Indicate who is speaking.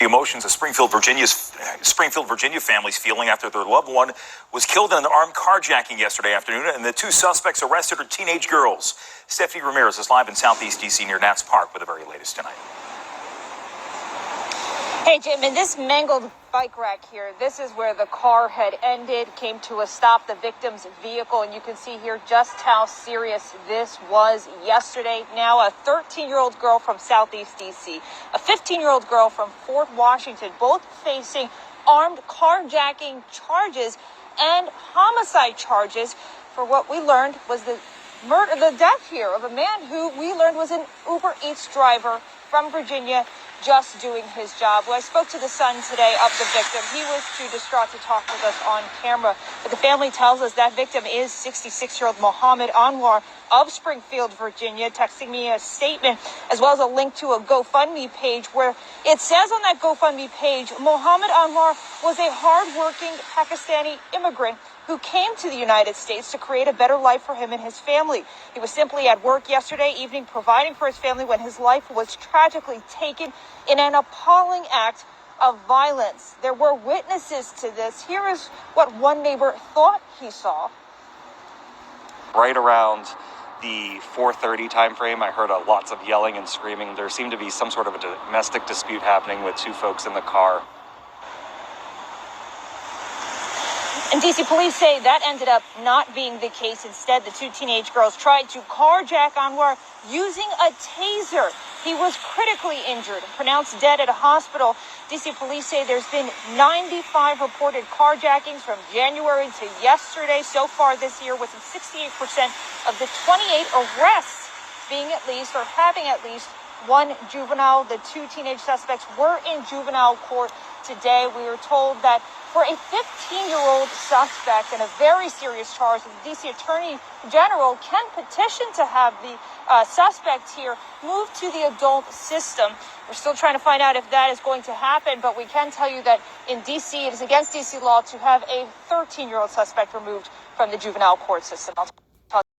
Speaker 1: The emotions of Springfield, Virginia families feeling after their loved one was killed in an armed carjacking yesterday afternoon, and the two suspects arrested are teenage girls. Stephanie Ramirez is live in Southeast D.C. near Nats Park with the very latest tonight.
Speaker 2: Hey, Jim, in this mangled bike wreck here, this is where the car had ended, came to a stop, the victim's vehicle, and you can see here just how serious this was yesterday. Now, a 13-year-old girl from Southeast D.C., a 15-year-old girl from Fort Washington, both facing armed carjacking charges and homicide charges for what we learned was the death here of a man who we learned was an Uber Eats driver from Virginia, just doing his job. Well, I spoke to the son today of the victim. He was too distraught to talk with us on camera. But the family tells us that victim is 66-year-old Mohammed Anwar of Springfield, Virginia, texting me a statement as well as a link to a GoFundMe page where it says on that GoFundMe page, Mohammed Anwar was a hardworking Pakistani immigrant who came to the United States to create a better life for him and his family. He was simply at work yesterday evening providing for his family when his life was tragically taken in an appalling act of violence. There were witnesses to this. Here is what one neighbor thought he saw.
Speaker 3: Right around the 4:30 time frame, I heard lots of yelling and screaming. There seemed to be some sort of a domestic dispute happening with two folks in the car.
Speaker 2: And D.C. police say that ended up not being the case. Instead, the two teenage girls tried to carjack Anwar using a taser. He was critically injured, pronounced dead at a hospital. D.C. police say there's been 95 reported carjackings from January to yesterday so far this year, with 68% of the 28 arrests being at least or having at least one juvenile. The two teenage suspects were in juvenile court today. We were told that for a 15-year-old suspect in a very serious charge, the D.C. Attorney General can petition to have the suspect here moved to the adult system. We're still trying to find out if that is going to happen, but we can tell you that in D.C., it is against D.C. law to have a 13-year-old suspect removed from the juvenile court system.